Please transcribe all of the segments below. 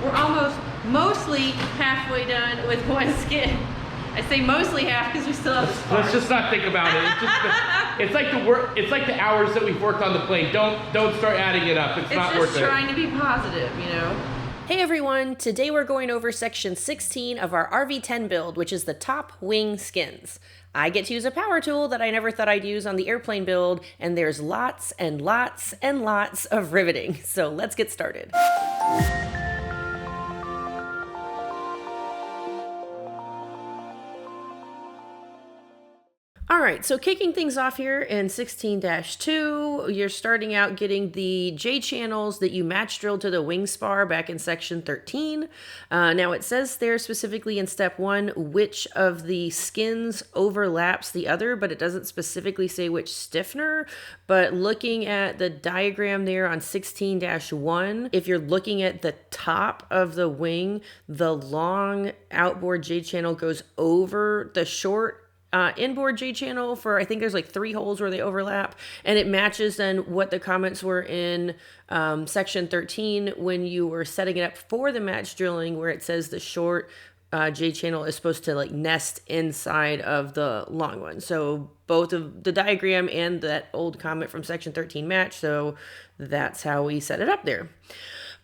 we're mostly halfway done with one skin. I say mostly half because we still have the spars. Let's just not think about it. It's like the work. It's like the hours that we've worked on the plane. Don't start adding it up. It's not worth it. It's just trying to be positive, you know. Hey everyone, today we're going over section 16 of our RV-10 build, which is the top wing skins. I get to use a power tool that I never thought I'd use on the airplane build, and there's lots and lots and lots of riveting. So let's get started. All right, so kicking things off here in 16-2, you're starting out getting the J channels that you match drilled to the wing spar back in section 13. Now it says there specifically in step 1 which of the skins overlaps the other, but it doesn't specifically say which stiffener. But looking at the diagram there on 16-1, if you're looking at the top of the wing, the long outboard J channel goes over the short inboard J channel for, I think there's like 3 holes where they overlap, and it matches then what the comments were in section 13 when you were setting it up for the match drilling, where it says the short J channel is supposed to like nest inside of the long one. So both of the diagram and that old comment from section 13 match, so that's how we set it up there.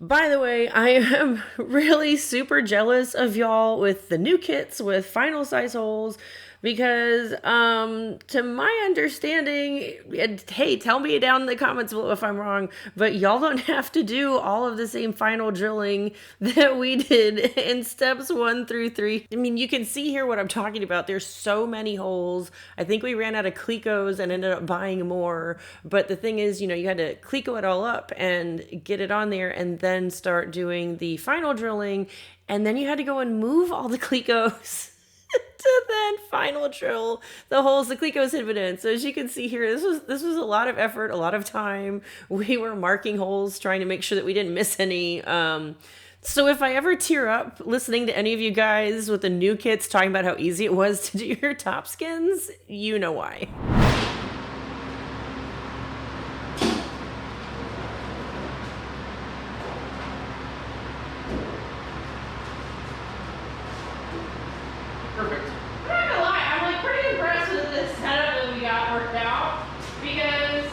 By the way, I am really super jealous of y'all with the new kits with final size holes, because to my understanding, and hey, tell me down in the comments below if I'm wrong, but y'all don't have to do all of the same final drilling that we did in steps 1 through 3. I mean, you can see here what I'm talking about. There's so many holes. I think we ran out of Clecos and ended up buying more. But the thing is, you know, you had to Cleco it all up and get it on there and then start doing the final drilling. And then you had to go and move all the Clecos to then final drill the holes the Clecos had been in. So as you can see here, this was a lot of effort, a lot of time. We were marking holes, trying to make sure that we didn't miss any. So if I ever tear up listening to any of you guys with the new kits talking about how easy it was to do your top skins, you know why. Perfect. I'm not gonna lie, I'm like pretty impressed with this setup that we got worked out, because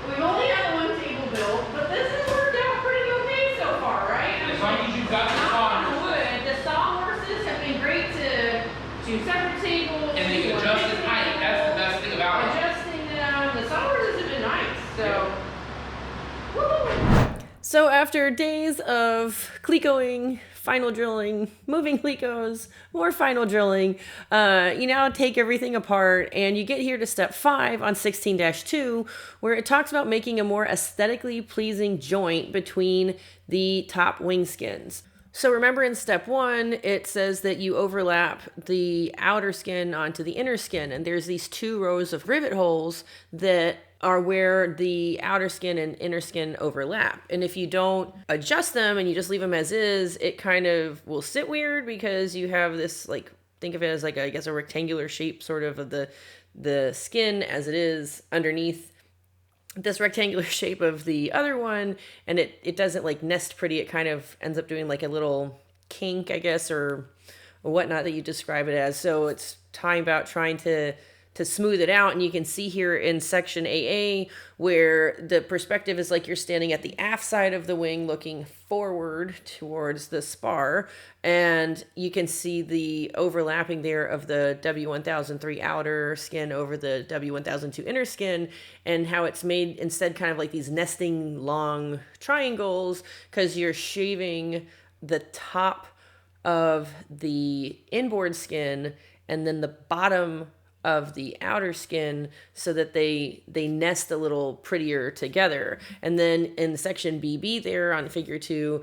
we've only got one table built, but this has worked out pretty okay so far, right? As long as you've got the Knock saw, on wood, the sawhorses have been great to do separate tables. and they can adjust in height. That's the best thing about it. Adjusting them. The sawhorses have been nice, so. Yeah. Woo! So after days of Clecoing, final drilling, moving Clecos, more final drilling, you now take everything apart and you get here to step 5 on 16-2, where it talks about making a more aesthetically pleasing joint between the top wing skins. So remember in step 1, it says that you overlap the outer skin onto the inner skin, and there's these 2 rows of rivet holes that are where the outer skin and inner skin overlap. And if you don't adjust them and you just leave them as is, it kind of will sit weird, because you have this, like, think of it as like, I guess, a rectangular shape sort of the skin as it is underneath this rectangular shape of the other one, and it doesn't like nest pretty. It kind of ends up doing like a little kink, I guess, or whatnot that you describe it as. So it's time about trying to smooth it out. And you can see here in section AA where the perspective is like you're standing at the aft side of the wing looking forward towards the spar, and you can see the overlapping there of the W1003 outer skin over the W1002 inner skin, and how it's made instead kind of like these nesting long triangles, because you're shaving the top of the inboard skin and then the bottom of the outer skin so that they nest a little prettier together. And then in section BB there on figure 2,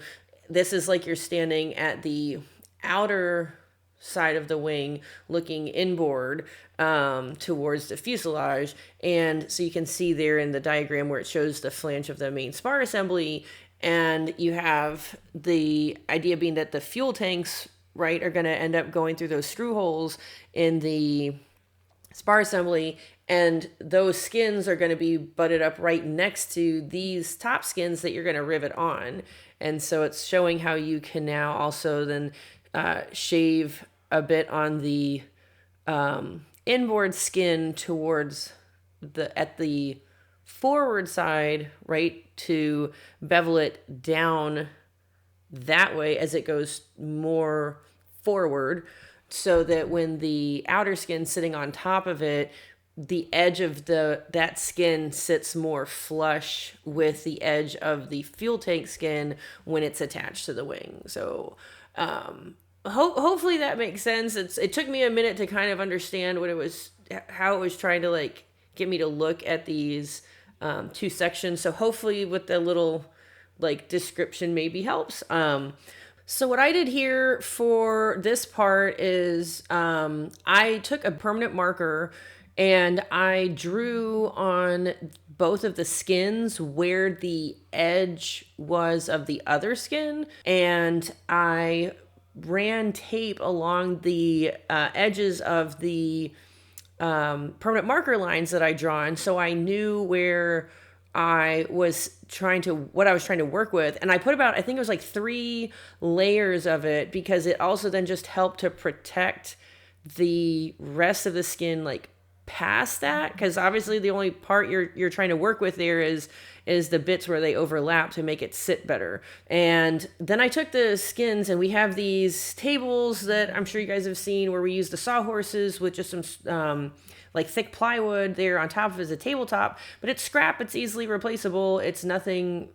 this is like you're standing at the outer side of the wing looking inboard towards the fuselage. And so you can see there in the diagram where it shows the flange of the main spar assembly, and you have the idea being that the fuel tanks, right, are going to end up going through those screw holes in the spar assembly, and those skins are going to be butted up right next to these top skins that you're going to rivet on. And so it's showing how you can now also then shave a bit on the inboard skin towards at the forward side, right, to bevel it down that way as it goes more forward, so that when the outer skin sitting on top of it, the edge of that skin sits more flush with the edge of the fuel tank skin when it's attached to the wing. So hopefully that makes sense. It took me a minute to kind of understand how it was trying to like get me to look at these two sections. So hopefully with the little like description maybe helps. So what I did here for this part is I took a permanent marker and I drew on both of the skins where the edge was of the other skin, and I ran tape along the edges of the permanent marker lines that I drawn, so I knew where what I was trying to work with. And I put about, I think it was like 3 layers of it, because it also then just helped to protect the rest of the skin like past that, because obviously the only part you're trying to work with there is the bits where they overlap to make it sit better. And then I took the skins, and we have these tables that I'm sure you guys have seen where we use the sawhorses with just some like thick plywood there on top of as a tabletop, but it's scrap, it's easily replaceable, it's nothing,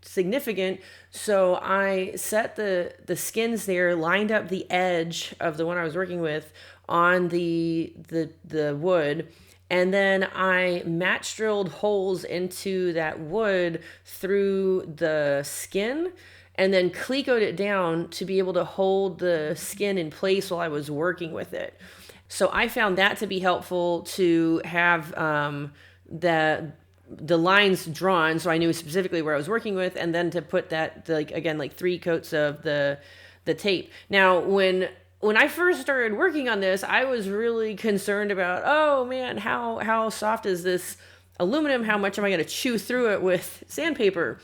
significant. So I set the skins there, lined up the edge of the one I was working with on the wood, and then I match drilled holes into that wood through the skin, and then clecoed it down to be able to hold the skin in place while I was working with it. So I found that to be helpful to have the lines drawn, so I knew specifically where I was working with, and then to put that like 3 coats of the tape. Now when I first started working on this, I was really concerned about, oh man, how soft is this aluminum? How much am I going to chew through it with sandpaper?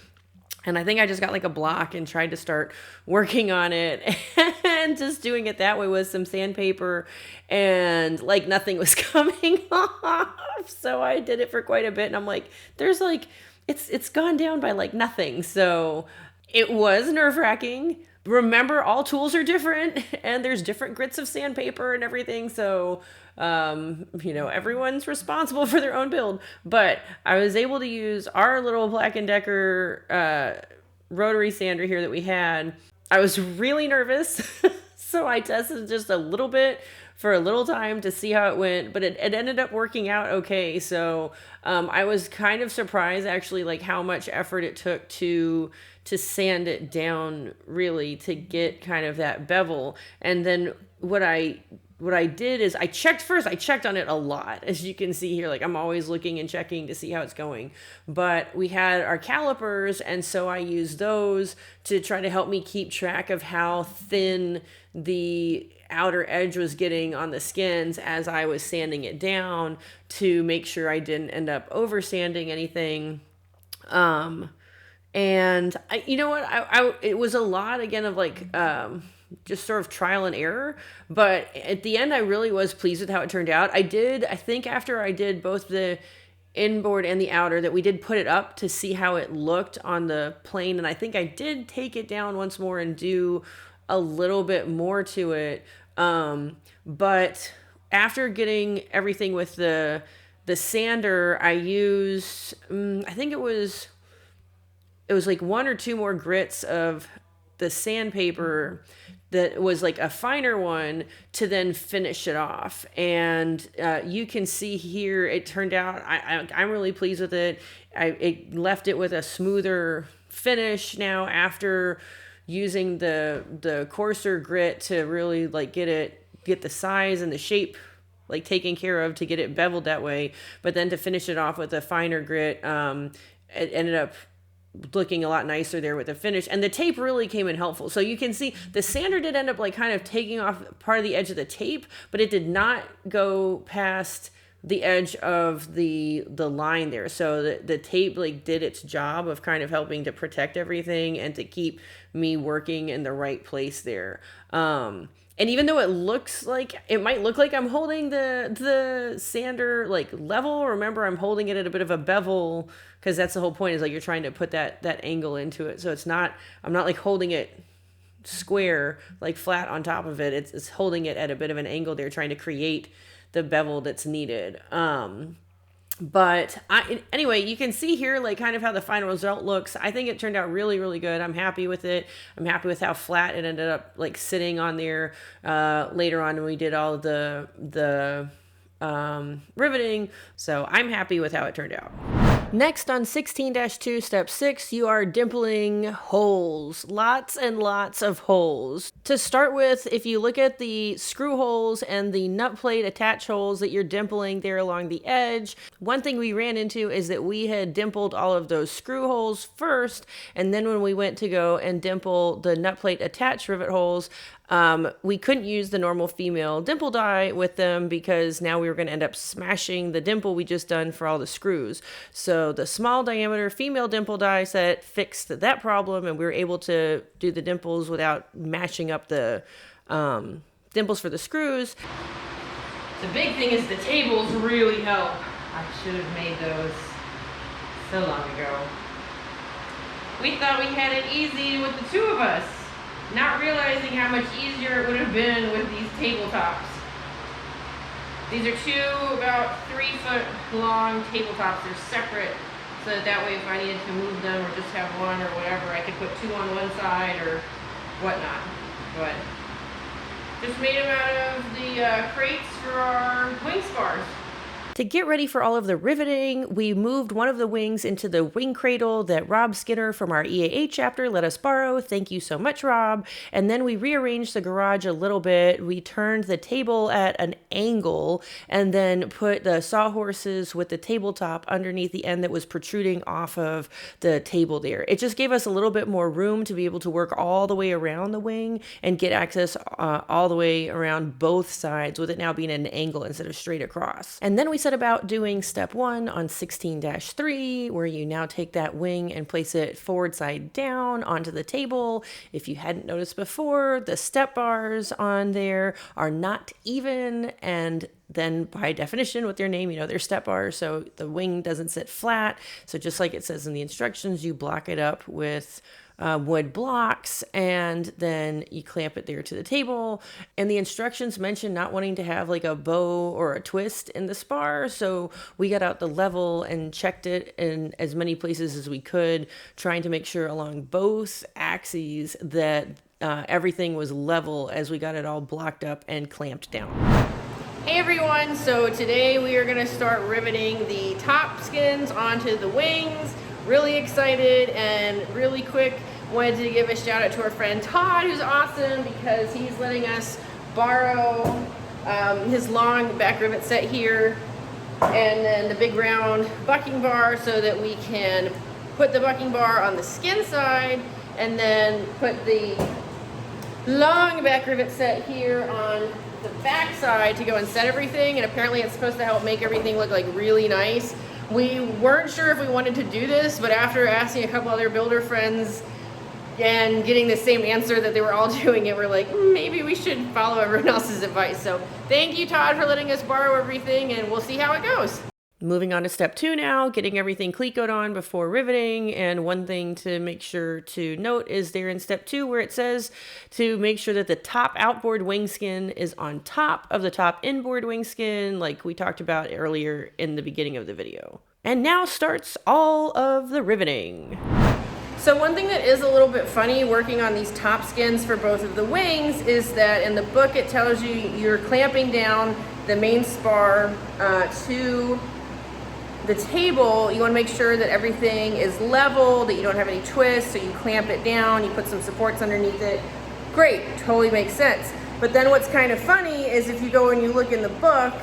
And I think I just got like a block and tried to start working on it and just doing it that way with some sandpaper, and like nothing was coming off. So I did it for quite a bit, and I'm like, there's like, it's gone down by like nothing. So it was nerve-wracking. Remember, all tools are different, and there's different grits of sandpaper and everything. So, everyone's responsible for their own build. But I was able to use our little Black & Decker rotary sander here that we had. I was really nervous, so I tested just a little bit for a little time to see how it went, but it ended up working out okay. So I was kind of surprised actually, like how much effort it took to sand it down really to get kind of that bevel. And then what I did is I checked on it a lot. As you can see here, like I'm always looking and checking to see how it's going. But we had our calipers, and so I used those to try to help me keep track of how thin the outer edge was getting on the skins as I was sanding it down, to make sure I didn't end up over sanding anything. And it was a lot again of like, just sort of trial and error, but at the end I really was pleased with how it turned out. I think after I did both the inboard and the outer, that we did put it up to see how it looked on the plane, and I think I did take it down once more and do a little bit more to it. But after getting everything with the sander, I used, I think it was like 1 or 2 more grits of the sandpaper that was like a finer one to then finish it off. And you can see here, it turned out, I'm really pleased with it. It left it with a smoother finish now after using the coarser grit to really like get the size and the shape like taken care of to get it beveled that way. But then to finish it off with a finer grit, it ended up looking a lot nicer there with the finish, and the tape really came in helpful. So you can see the sander did end up like kind of taking off part of the edge of the tape, but it did not go past the edge of the line there. So the tape like did its job of kind of helping to protect everything and to keep me working in the right place there. And even though it might look like I'm holding the sander like level, remember I'm holding it at a bit of a bevel, because that's the whole point, is like you're trying to put that angle into it. So I'm not like holding it square, like flat on top of it. It's holding it at a bit of an angle there, trying to create the bevel that's needed. But anyway, you can see here like kind of how the final result looks. I think it turned out really, really good. I'm happy with it. I'm happy with how flat it ended up like sitting on there later on when we did all of the riveting. So I'm happy with how it turned out. Next on 16-2, step 6, you are dimpling holes. Lots and lots of holes. To start with, if you look at the screw holes and the nut plate attach holes that you're dimpling there along the edge, one thing we ran into is that we had dimpled all of those screw holes first, and then when we went to go and dimple the nut plate attach rivet holes, we couldn't use the normal female dimple die with them, because now we were going to end up smashing the dimple we just done for all the screws. So the small diameter female dimple die set fixed that problem, and we were able to do the dimples without mashing up the dimples for the screws. The big thing is the tables really help. I should have made those so long ago. We thought we had it easy with the two of us, not realizing how much easier it would have been with these tabletops. These are two about 3 foot long tabletops. They're separate, so that way if I needed to move them or just have one or whatever, I could put 2 on one side or whatnot. But just made them out of the crates for our wing spars. To get ready for all of the riveting, we moved one of the wings into the wing cradle that Rob Skinner from our EAA chapter let us borrow. Thank you so much, Rob. And then we rearranged the garage a little bit. We turned the table at an angle and then put the sawhorses with the tabletop underneath the end that was protruding off of the table there. It just gave us a little bit more room to be able to work all the way around the wing and get access all the way around both sides, with it now being at an angle instead of straight across. And then we set about doing step 1 on 16-3, where you now take that wing and place it forward side down onto the table. If you hadn't noticed before, the step bars on there are not even, and then by definition with their name, you know, they're step bars, so the wing doesn't sit flat. So just like it says in the instructions, you block it up with wood blocks, and then you clamp it there to the table. And the instructions mention not wanting to have like a bow or a twist in the spar, so we got out the level and checked it in as many places as we could, trying to make sure along both axes that everything was level as we got it all blocked up and clamped down. Hey everyone, so today we are going to start riveting the top skins onto the wings. Really excited and really quick. Wanted to give a shout out to our friend Todd, who's awesome, because he's letting us borrow his long back rivet set here, and then the big round bucking bar, so that we can put the bucking bar on the skin side, and then put the long back rivet set here on the back side to go and set everything. And apparently it's supposed to help make everything look like really nice. We weren't sure if we wanted to do this, but after asking a couple other builder friends and getting the same answer that they were all doing it, we're like, maybe we should follow everyone else's advice. So thank you, Todd, for letting us borrow everything, and we'll see how it goes. Moving on to step 2 now, getting everything clecoed on before riveting. And one thing to make sure to note is there in step 2 where it says to make sure that the top outboard wing skin is on top of the top inboard wing skin, like we talked about earlier in the beginning of the video. And now starts all of the riveting. So one thing that is a little bit funny working on these top skins for both of the wings is that in the book it tells you you're clamping down the main spar to the table. You want to make sure that everything is level, that you don't have any twists, so you clamp it down, you put some supports underneath it. Great, totally makes sense. But then what's kind of funny is if you go and you look in the book,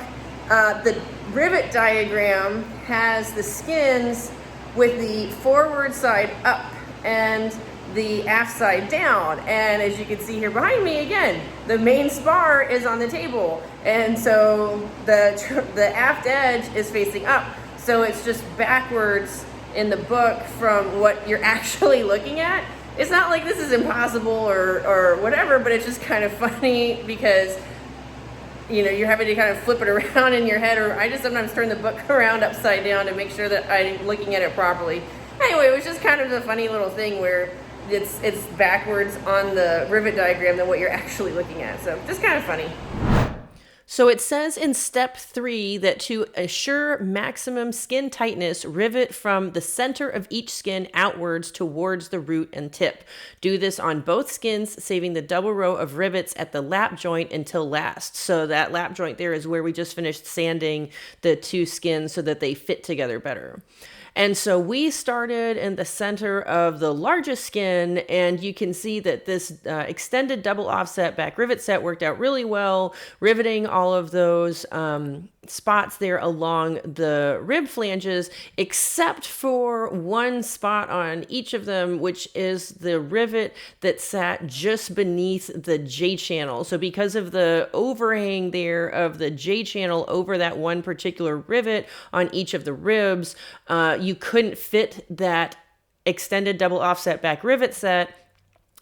the rivet diagram has the skins with the forward side up, and the aft side down. And as you can see here behind me, again, the main spar is on the table. And so the aft edge is facing up. So it's just backwards in the book from what you're actually looking at. It's not like this is impossible or whatever, but it's just kind of funny because, you know, you're having to kind of flip it around in your head, or I just sometimes turn the book around upside down to make sure that I'm looking at it properly. Anyway, it was just kind of a funny little thing where it's backwards on the rivet diagram than what you're actually looking at. So just kind of funny. So it says in step 3 that to assure maximum skin tightness, rivet from the center of each skin outwards towards the root and tip. Do this on both skins, saving the double row of rivets at the lap joint until last. So that lap joint there is where we just finished sanding the 2 skins so that they fit together better. And so we started in the center of the largest skin, and you can see that this extended double offset back rivet set worked out really well, riveting all of those spots there along the rib flanges, except for one spot on each of them, which is the rivet that sat just beneath the J channel. So because of the overhang there of the J channel over that one particular rivet on each of the ribs, you couldn't fit that extended double offset back rivet set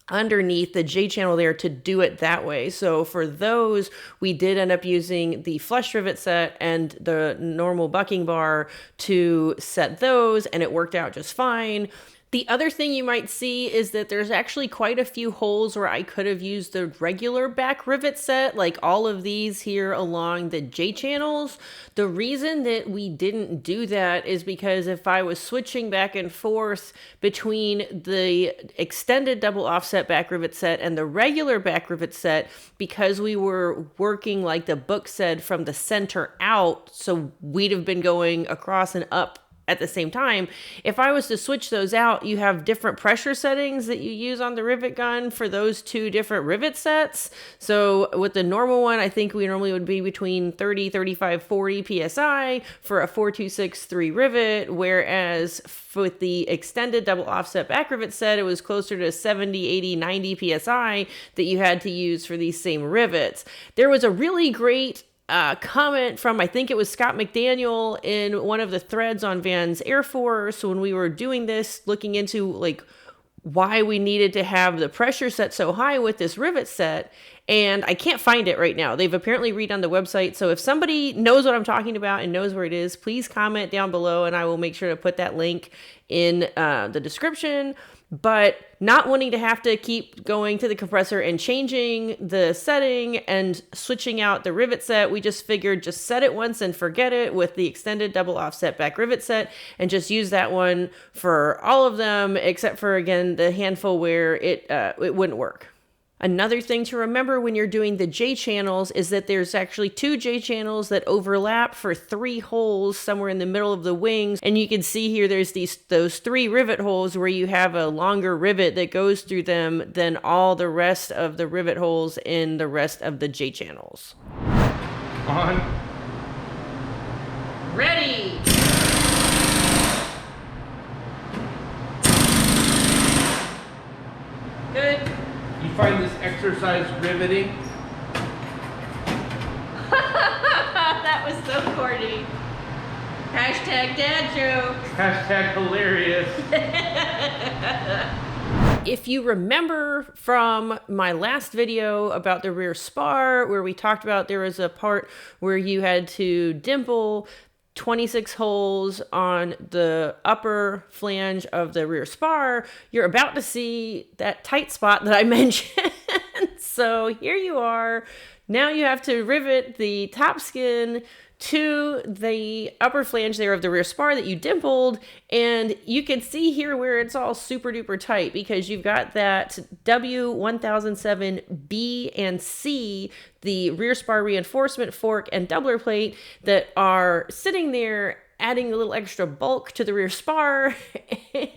underneath the J channel there to do it that way. So for those, we did end up using the flush rivet set and the normal bucking bar to set those, and it worked out just fine. The other thing you might see is that there's actually quite a few holes where I could have used the regular back rivet set, like all of these here along the J channels. The reason that we didn't do that is because if I was switching back and forth between the extended double offset back rivet set and the regular back rivet set, because we were working like the book said from the center out, so we'd have been going across and up at the same time. If I was to switch those out, you have different pressure settings that you use on the rivet gun for those 2 different rivet sets. So with the normal one, I think we normally would be between 30, 35, 40 PSI for a 4263 rivet, whereas with the extended double offset back rivet set, it was closer to 70, 80, 90 PSI that you had to use for these same rivets. There was a really great comment from, I think it was Scott McDaniel in one of the threads on Van's Air Force when we were doing this, looking into like why we needed to have the pressure set so high with this rivet set. And I can't find it right now. They've apparently redone the website. So if somebody knows what I'm talking about and knows where it is, please comment down below and I will make sure to put that link in the description. But not wanting to have to keep going to the compressor and changing the setting and switching out the rivet set, we just figured just set it once and forget it with the extended double offset back rivet set and just use that one for all of them, except for, again, the handful where it wouldn't work. Another thing to remember when you're doing the J channels is that there's actually 2 J channels that overlap for 3 holes somewhere in the middle of the wings. And you can see here there's those 3 rivet holes where you have a longer rivet that goes through them than all the rest of the rivet holes in the rest of the J channels. On. Ready. Good. You find this exercise riveting? That was so corny. Hashtag dad jokes. Hashtag hilarious. If you remember from my last video about the rear spar, where we talked about there was a part where you had to dimple 26 holes on the upper flange of the rear spar, you're about to see that tight spot that I mentioned. So here you are. Now you have to rivet the top skin to the upper flange there of the rear spar that you dimpled, and you can see here where it's all super duper tight because you've got that W1007 B and C, the rear spar reinforcement fork and doubler plate that are sitting there adding a little extra bulk to the rear spar,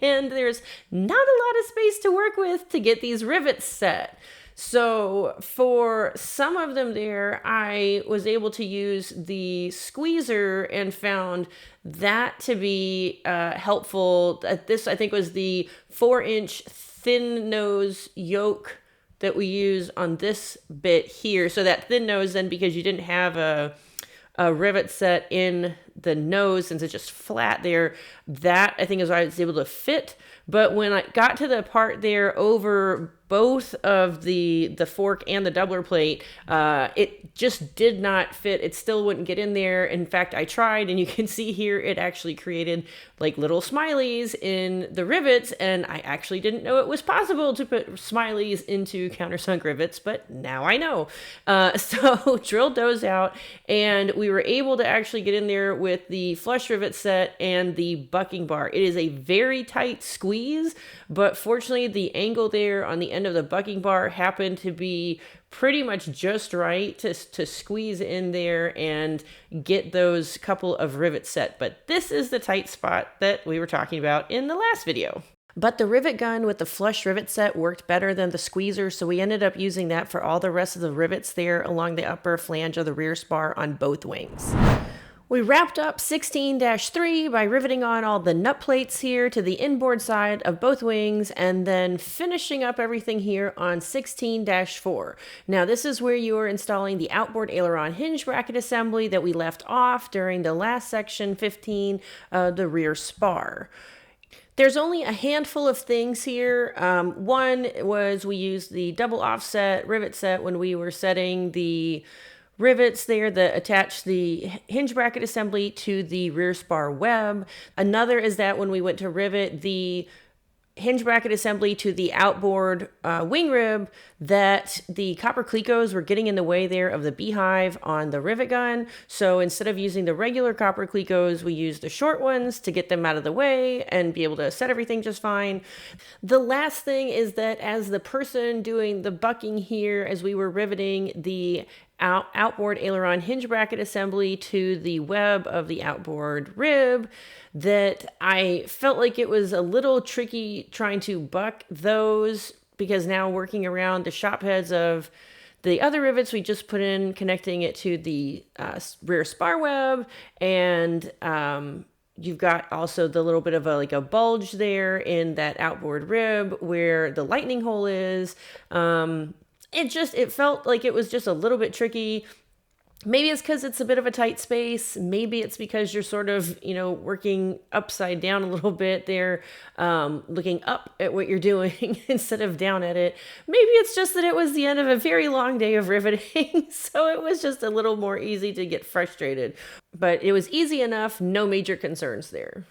and there's not a lot of space to work with to get these rivets set. So for some of them there, I was able to use the squeezer and found that to be helpful. This, I think, was the 4-inch thin nose yoke that we use on this bit here. So that thin nose then, because you didn't have a rivet set in the nose, since it's just flat there, that I think is why I was able to fit. But when I got to the part there over both of the fork and the doubler plate, it just did not fit. It still wouldn't get in there. In fact, I tried, and you can see here it actually created like little smileys in the rivets, and I actually didn't know it was possible to put smileys into countersunk rivets, but now I know. So drilled those out, and we were able to actually get in there with the flush rivet set and the bucking bar. It is a very tight squeeze, but fortunately the angle there on the end of the bucking bar happened to be pretty much just right to squeeze in there and get those couple of rivets set. But this is the tight spot that we were talking about in the last video. But the rivet gun with the flush rivet set worked better than the squeezer, so we ended up using that for all the rest of the rivets there along the upper flange of the rear spar on both wings. We wrapped up 16-3 by riveting on all the nut plates here to the inboard side of both wings, and then finishing up everything here on 16-4. Now this is where you are installing the outboard aileron hinge bracket assembly that we left off during the last section 15 of the rear spar. There's only a handful of things here. One was we used the double offset rivet set when we were setting the rivets there that attach the hinge bracket assembly to the rear spar web. Another is that when we went to rivet the hinge bracket assembly to the outboard wing rib, that the copper clecos were getting in the way there of the beehive on the rivet gun. So instead of using the regular copper clecos, we used the short ones to get them out of the way and be able to set everything just fine. The last thing is that as the person doing the bucking here, as we were riveting the outboard aileron hinge bracket assembly to the web of the outboard rib, that I felt like it was a little tricky trying to buck those, because now working around the shop heads of the other rivets we just put in, connecting it to the rear spar web, and you've got also the little bit of a bulge there in that outboard rib where the lightning hole is. It felt like it was just a little bit tricky. Maybe it's because it's a bit of a tight space. Maybe it's because you're sort of, working upside down a little bit there, looking up at what you're doing instead of down at it. Maybe it's just that it was the end of a very long day of riveting, so it was just a little more easy to get frustrated. But it was easy enough, no major concerns there.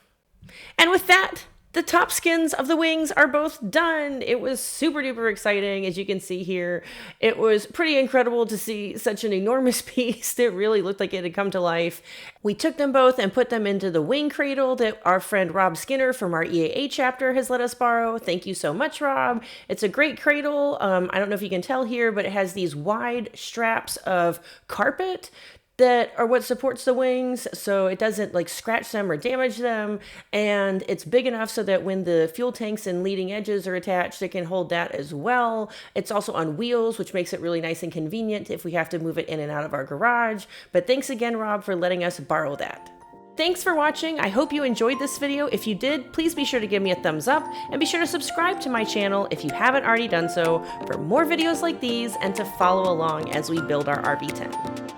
And with that, the top skins of the wings are both done. It was super duper exciting, as you can see here. It was pretty incredible to see such an enormous piece that really looked like it had come to life. We took them both and put them into the wing cradle that our friend Rob Skinner from our EAA chapter has let us borrow. Thank you so much, Rob. It's a great cradle. I don't know if you can tell here, but it has these wide straps of carpet that are what supports the wings, so it doesn't scratch them or damage them, and it's big enough so that when the fuel tanks and leading edges are attached, it can hold that as well. It's also on wheels, which makes it really nice and convenient if we have to move it in and out of our garage. But thanks again, Rob, for letting us borrow that. Thanks for watching. I hope you enjoyed this video. If you did, please be sure to give me a thumbs up, and be sure to subscribe to my channel if you haven't already done so for more videos like these, and to follow along as we build our RV-10.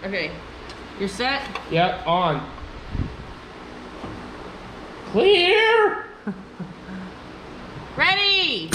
Okay, you're set? Yep, on. Clear! Ready!